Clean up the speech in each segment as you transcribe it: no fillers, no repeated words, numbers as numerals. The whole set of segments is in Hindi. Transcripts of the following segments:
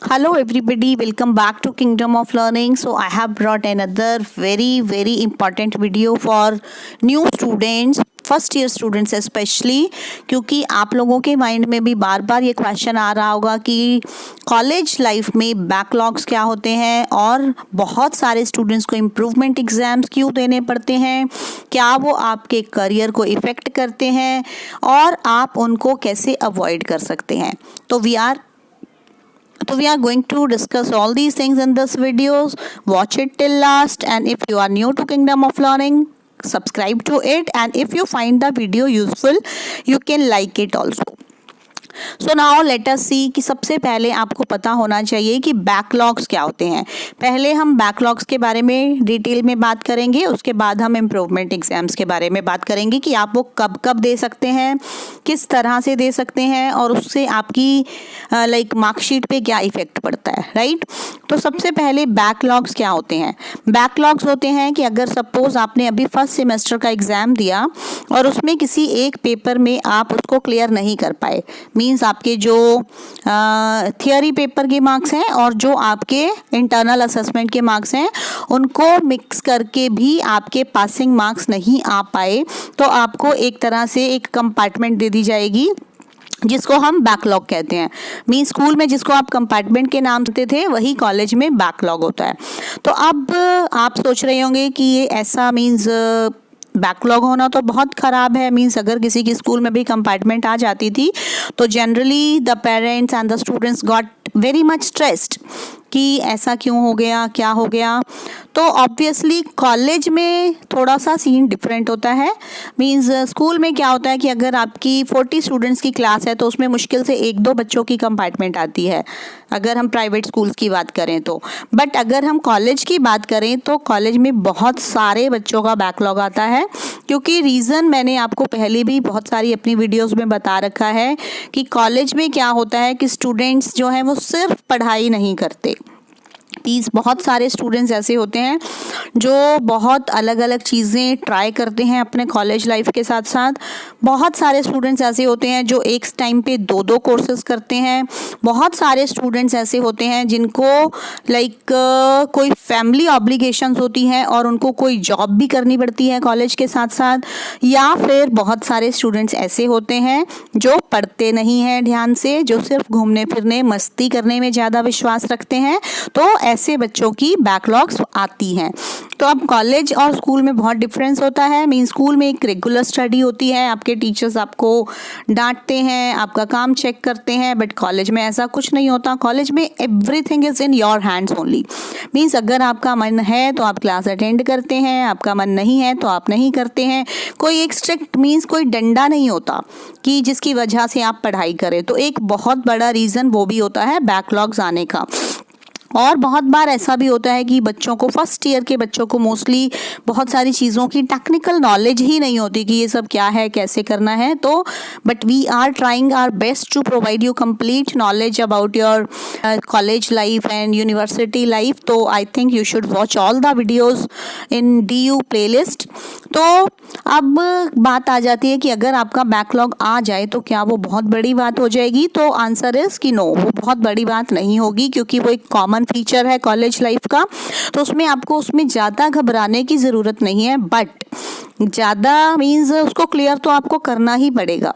Hello everybody, welcome back to Kingdom of Learning. So I have brought another very important video for new students, first year students specially, क्योंकि आप लोगों के माइंड में भी बार बार ये क्वेश्चन आ रहा होगा कि कॉलेज लाइफ में बैकलॉग्स क्या होते हैं और बहुत सारे स्टूडेंट्स को इम्प्रूवमेंट एग्जाम्स क्यों देने पड़ते हैं, क्या वो आपके करियर को इफ़ेक्ट करते हैं और आप उनको कैसे अवॉइड कर सकते हैं। तो we are going to discuss all these things in this videos. Watch it till last, and if you are new to Kingdom of Learning, subscribe to it, and if you find the video useful, you can like it also. So now let us see कि सबसे पहले आपको पता होना चाहिए कि बैकलॉग्स क्या होते हैं। पहले हम बैकलॉग्स के बारे में डिटेल में बात करेंगे, उसके बाद हम इम्प्रूवमेंट एग्जाम्स के बारे में बात करेंगे कि आप वो कब कब दे सकते हैं, किस तरह से दे सकते हैं और उससे आपकी मार्कशीट पे क्या इफेक्ट पड़ता है, राइट। तो सबसे पहले बैकलॉग्स क्या होते हैं। बैकलॉग्स होते हैं कि अगर सपोज आपने अभी फर्स्ट सेमेस्टर का एग्ज़ाम दिया और उसमें किसी एक पेपर में आप उसको क्लियर नहीं कर पाए, मीन्स आपके जो थियोरी पेपर के मार्क्स हैं और जो आपके इंटरनल असेसमेंट के मार्क्स हैं उनको मिक्स करके भी आपके पासिंग मार्क्स नहीं आ पाए, तो आपको एक तरह से एक कंपार्टमेंट दे दी जाएगी जिसको हम बैकलॉग कहते हैं। मीन स्कूल में जिसको आप कंपार्टमेंट के नाम से थे वही कॉलेज में बैकलॉग होता है। तो अब आप सोच रहे होंगे कि ये ऐसा मीन्स बैकलॉग होना तो बहुत ख़राब है। मीन्स अगर किसी की स्कूल में भी कंपार्टमेंट आ जाती थी तो generally the parents and the students got very much stressed कि ऐसा क्यों हो गया, क्या हो गया। तो ऑब्वियसली कॉलेज में थोड़ा सा सीन डिफरेंट होता है। मींस स्कूल में क्या होता है कि अगर आपकी 40 स्टूडेंट्स की क्लास है तो उसमें मुश्किल से 1-2 बच्चों की कंपार्टमेंट आती है अगर हम प्राइवेट स्कूल्स की बात करें तो। बट अगर हम कॉलेज की बात करें तो कॉलेज में बहुत सारे बच्चों का बैकलॉग आता है, क्योंकि रीज़न मैंने आपको पहले भी बहुत सारी अपनी वीडियोज़ में बता रखा है कि कॉलेज में क्या होता है कि स्टूडेंट्स जो हैं वो सिर्फ पढ़ाई नहीं करते। प्लीज़ बहुत सारे स्टूडेंट्स ऐसे होते हैं जो बहुत अलग अलग चीज़ें ट्राई करते हैं अपने कॉलेज लाइफ के साथ साथ। बहुत सारे स्टूडेंट्स ऐसे होते हैं जो एक टाइम पे 2-2 कोर्सेज करते हैं। बहुत सारे स्टूडेंट्स ऐसे होते हैं जिनको कोई फैमिली ऑब्लिगेशंस होती हैं और उनको कोई जॉब भी करनी पड़ती है कॉलेज के साथ साथ। या फिर बहुत सारे स्टूडेंट्स ऐसे होते हैं जो पढ़ते नहीं हैं ध्यान से, जो सिर्फ घूमने फिरने मस्ती करने में ज़्यादा विश्वास रखते हैं, तो ऐसे बच्चों की बैकलॉग्स आती हैं। तो अब कॉलेज और स्कूल में बहुत डिफरेंस होता है। मीन स्कूल में एक रेगुलर स्टडी होती है, आपके टीचर्स आपको डांटते हैं, आपका काम चेक करते हैं, बट कॉलेज में ऐसा कुछ नहीं होता। कॉलेज में everything is in your hands only. Means अगर आपका मन है तो आप क्लास अटेंड करते हैं, आपका मन नहीं है तो आप नहीं करते हैं। कोई एक स्ट्रिक्ट मीन्स कोई डंडा नहीं होता कि जिसकी वजह से आप पढ़ाई करें। तो एक बहुत बड़ा रीज़न वो भी होता है बैकलॉग्स आने का। और बहुत बार ऐसा भी होता है कि बच्चों को फर्स्ट ईयर के बच्चों को मोस्टली बहुत सारी चीज़ों की टेक्निकल नॉलेज ही नहीं होती कि ये सब क्या है, कैसे करना है। तो but we are trying our best to provide you complete knowledge about your college life and university life. तो I think you should watch all the videos in DU playlist. तो अब बात आ जाती है कि अगर आपका बैकलॉग आ जाए तो क्या वो बहुत बड़ी बात हो जाएगी। तो आंसर इज़ कि नो, वो बहुत बड़ी बात नहीं होगी, क्योंकि वो एक कॉमन फीचर है कॉलेज लाइफ का। तो उसमें आपको उसमें ज़्यादा घबराने की ज़रूरत नहीं है, बट ज़्यादा मीन्स उसको क्लियर तो आपको करना ही पड़ेगा।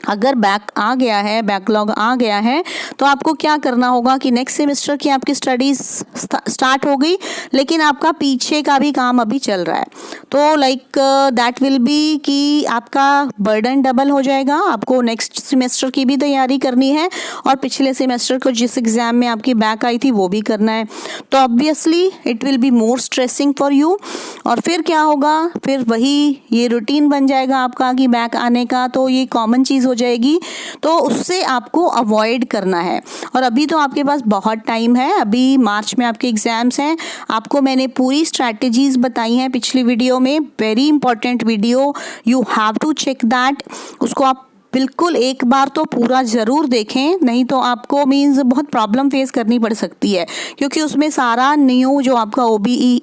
अगर बैकलॉग आ गया है तो आपको क्या करना होगा कि नेक्स्ट सेमेस्टर की आपकी स्टडीज स्टार्ट हो गई, लेकिन आपका पीछे का भी काम अभी चल रहा है। तो दैट विल बी कि आपका बर्डन डबल हो जाएगा। आपको नेक्स्ट सेमेस्टर की भी तैयारी करनी है और पिछले सेमेस्टर को जिस एग्ज़ाम में आपकी बैक आई थी वो भी करना है। तो obviously it will be more stressing for you. और फिर क्या होगा, फिर वही ये रूटीन बन जाएगा आपका कि बैक आने का, तो ये कॉमन चीज़ हो जाएगी। तो उससे आपको अवॉइड करना है। और अभी तो आपके पास बहुत टाइम है, अभी मार्च में आपके एग्जाम्स हैं। आपको मैंने पूरी स्ट्रैटेजीज बताई हैं पिछली वीडियो में, very important video, you have to check that. उसको आप बिल्कुल एक बार तो पूरा ज़रूर देखें, नहीं तो आपको मीन्स बहुत प्रॉब्लम फेस करनी पड़ सकती है, क्योंकि उसमें सारा न्यू जो आपका OBE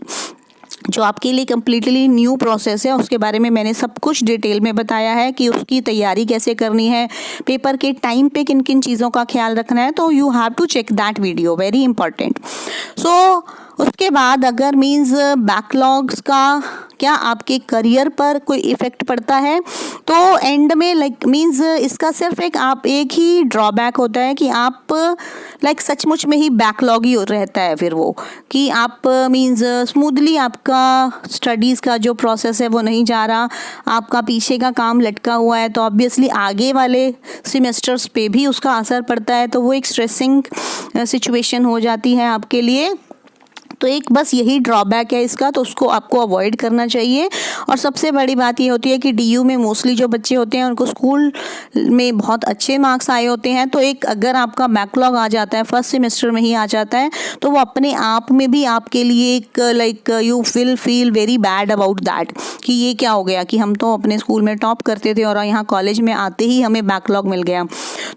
जो आपके लिए कम्प्लीटली न्यू प्रोसेस है, उसके बारे में मैंने सब कुछ डिटेल में बताया है कि उसकी तैयारी कैसे करनी है, पेपर के टाइम पे किन किन चीज़ों का ख्याल रखना है। तो you have to check that video, very important. So उसके बाद अगर मीन्स बैकलॉग्स का क्या आपके करियर पर कोई इफ़ेक्ट पड़ता है, तो एंड में मीन्स इसका सिर्फ एक ही ड्रॉबैक होता है कि आप सचमुच में ही बैकलॉग ही रहता है फिर वो, कि आप मीन्स स्मूथली आपका स्टडीज़ का जो प्रोसेस है वो नहीं जा रहा, आपका पीछे का काम लटका हुआ है, तो ऑब्वियसली आगे वाले सेमेस्टर्स पे भी उसका असर पड़ता है, तो वो एक स्ट्रेसिंग सिचुएशन हो जाती है आपके लिए। तो एक बस यही ड्रॉबैक है इसका, तो उसको आपको अवॉइड करना चाहिए। और सबसे बड़ी बात ये होती है कि डीयू में मोस्टली जो बच्चे होते हैं उनको स्कूल में बहुत अच्छे मार्क्स आए होते हैं, तो एक अगर आपका बैकलॉग आ जाता है फर्स्ट सेमेस्टर में ही आ जाता है, तो वो अपने आप में भी आपके लिए एक you will feel very bad about that, कि ये क्या हो गया कि हम तो अपने स्कूल में टॉप करते थे और यहाँ कॉलेज में आते ही हमें बैकलॉग मिल गया।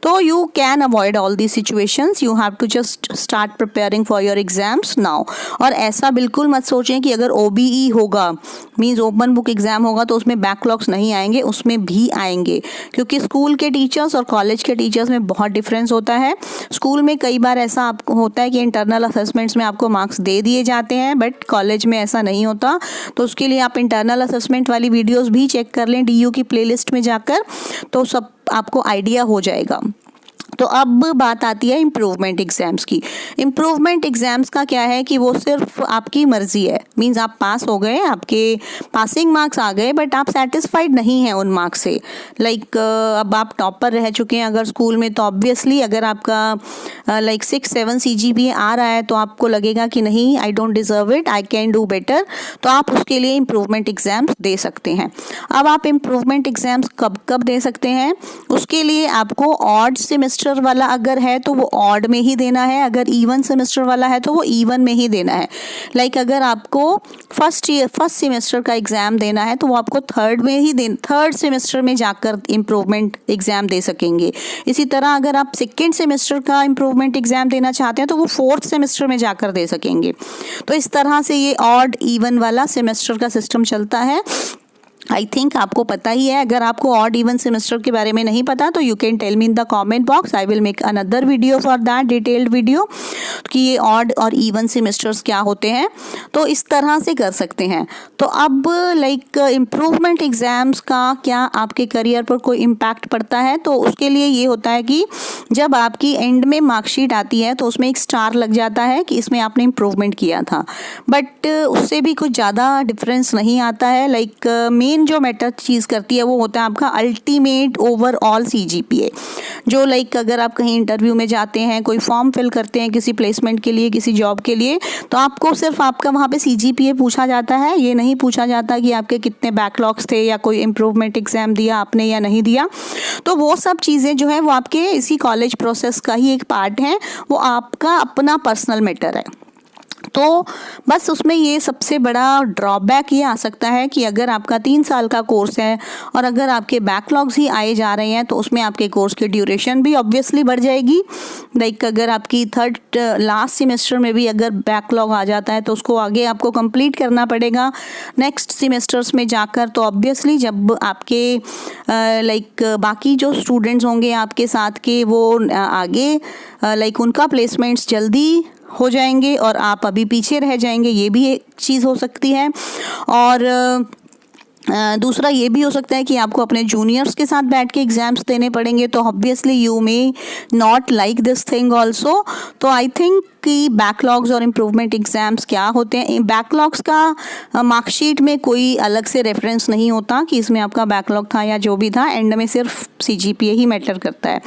तो you can avoid all the situations, you have to just start preparing for your exams now. और ऐसा बिल्कुल मत सोचें कि अगर OBE होगा, मीन्स ओपन बुक एग्ज़ाम होगा, तो उसमें बैकलॉग्स नहीं आएंगे, उसमें भी आएंगे, क्योंकि स्कूल के टीचर्स और कॉलेज के टीचर्स में बहुत डिफरेंस होता है। स्कूल में कई बार ऐसा आपको होता है कि इंटरनल असेसमेंट्स में आपको मार्क्स दे दिए जाते हैं, बट कॉलेज में ऐसा नहीं होता। तो उसके लिए आप इंटरनल असेसमेंट वाली वीडियोस भी चेक कर लें DU की प्लेलिस्ट में जाकर, तो सब आपको आइडिया हो जाएगा। तो अब बात आती है इम्प्रूवमेंट एग्ज़ाम्स की। इम्प्रूवमेंट एग्ज़ाम्स का क्या है कि वो सिर्फ आपकी मर्ज़ी है, मीन्स आप पास हो गए, आपके पासिंग मार्क्स आ गए, बट आप सेटिस्फाइड नहीं हैं उन मार्क्स से। अब आप टॉपर रह चुके हैं अगर स्कूल में, तो ऑब्वियसली अगर आपका 6-7 CGPA आ रहा है, तो आपको लगेगा कि नहीं, I don't deserve it, I can do better, तो आप उसके लिए इम्प्रूवमेंट एग्ज़ाम्स दे सकते हैं। अब आप इम्प्रूवमेंट एग्ज़ाम्स कब कब दे सकते हैं, उसके लिए आपको ऑड सेमेस्टर वाला अगर है तो वो ऑड में ही देना है, अगर इवन सेमेस्टर वाला है तो वो इवन में ही देना है। अगर आपको फर्स्ट सेमेस्टर का एग्ज़ाम देना है, तो वो आपको थर्ड सेमेस्टर में जाकर इम्प्रूवमेंट एग्ज़ाम दे सकेंगे। इसी तरह अगर आप सेकेंड सेमेस्टर का इम्प्रूवमेंट एग्ज़ाम देना चाहते हैं, तो वो फोर्थ सेमेस्टर में जाकर दे सकेंगे। तो इस तरह से ये ऑड इवन वाला सेमेस्टर का सिस्टम चलता है। आई थिंक आपको पता ही है। अगर आपको ऑड इवन सेमेस्टर के बारे में नहीं पता, तो you can tell me in the comment box, I will make another video for that, detailed video, कि ये ऑड और इवन सेमेस्टर्स क्या होते हैं। तो इस तरह से कर सकते हैं। तो अब इम्प्रूवमेंट एग्ज़ाम्स का क्या आपके करियर पर कोई इम्पैक्ट पड़ता है, तो उसके लिए ये होता है कि जब आपकी एंड में मार्कशीट आती है, तो उसमें एक स्टार लग जाता है कि इसमें आपने इम्प्रूवमेंट किया था, बट उससे भी कुछ ज़्यादा डिफरेंस नहीं आता है। मेन जो मैटर चीज़ करती है वो होता है आपका अल्टीमेट ओवरऑल CGPA, जो अगर आप कहीं इंटरव्यू में जाते हैं, कोई फॉर्म फिल करते हैं किसी प्लेसमेंट के लिए, किसी जॉब के लिए, तो आपको सिर्फ आपका वहाँ पे CGPA पूछा जाता है, ये नहीं पूछा जाता कि आपके कितने बैकलॉग्स थे या कोई इम्प्रूवमेंट एग्ज़ाम दिया आपने या नहीं दिया। तो वो सब चीज़ें जो है वो आपके इसी कॉलेज प्रोसेस का ही एक पार्ट है, वो आपका अपना पर्सनल मैटर है। तो बस उसमें ये सबसे बड़ा ड्रॉबैक ये आ सकता है कि अगर आपका 3 साल का कोर्स है और अगर आपके बैकलॉग्स ही आए जा रहे हैं, तो उसमें आपके कोर्स की ड्यूरेशन भी ऑब्वियसली बढ़ जाएगी। अगर आपकी लास्ट सेमेस्टर में भी अगर बैकलॉग आ जाता है, तो उसको आगे आपको कंप्लीट करना पड़ेगा नेक्स्ट सेमेस्टर्स में जाकर। तो ऑब्वियसली जब आपके बाकी जो स्टूडेंट्स होंगे आपके साथ के, वो आगे उनका प्लेसमेंट्स जल्दी हो जाएंगे और आप अभी पीछे रह जाएंगे, ये भी एक चीज़ हो सकती है। और दूसरा ये भी हो सकता है कि आपको अपने जूनियर्स के साथ बैठ के एग्ज़ाम्स देने पड़ेंगे, तो obviously you may not like this thing also. तो आई थिंक कि बैकलॉग्स और इम्प्रूवमेंट एग्ज़ाम्स क्या होते हैं, बैकलॉग्स का मार्कशीट में कोई अलग से रेफरेंस नहीं होता कि इसमें आपका बैकलॉग था या जो भी था, एंड में सिर्फ CGPA ही मैटर करता है।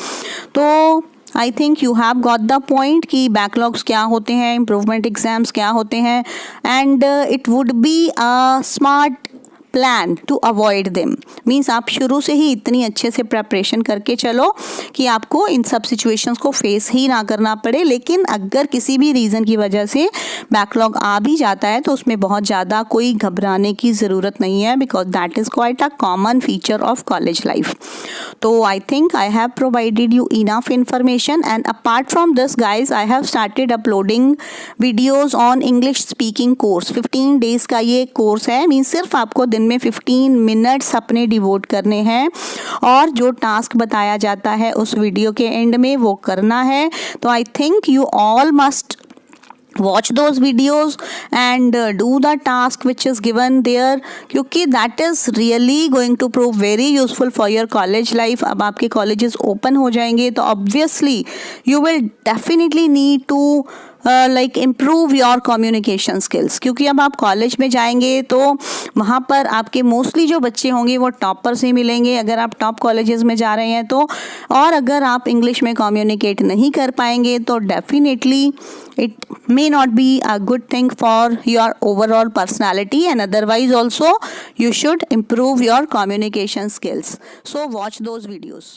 तो I think you have got the point कि बैकलॉग्स क्या होते हैं, इम्प्रूवमेंट एग्ज़ाम्स क्या होते हैं, and it would be a smart plan to avoid them. Means आप शुरू से ही इतनी अच्छे से प्रेपरेशन करके चलो कि आपको इन सब सिचुएशंस को फेस ही ना करना पड़े। लेकिन अगर किसी भी रीज़न की वजह से बैकलॉग आ भी जाता है तो उसमें बहुत ज़्यादा कोई घबराने की ज़रूरत नहीं है, because that is quite a common feature of college life. तो I think I have provided you enough information, and apart from this guys I have started uploading videos on English speaking course. 15 days का ये कोर्स है। मीन्स सिर्फ आपको दिन में 15 मिनट्स अपने डिवोट करने हैं और जो टास्क बताया जाता है उस वीडियो के एंड में वो करना है। तो I think you all must watch those videos and do the task which is given there, क्योंकि that is really going to prove very useful for your college life। अब आपके colleges open हो जाएंगे तो obviously you will definitely need to like improve your communication skills, क्योंकि अब आप कॉलेज में जाएंगे तो वहाँ पर आपके मोस्टली जो बच्चे होंगे वो टॉपर से मिलेंगे अगर आप टॉप कॉलेजेस में जा रहे हैं तो। और अगर आप इंग्लिश में कम्युनिकेट नहीं कर पाएंगे तो definitely it may not be a good thing for your overall personality, and otherwise also you should improve your communication skills. So watch those videos.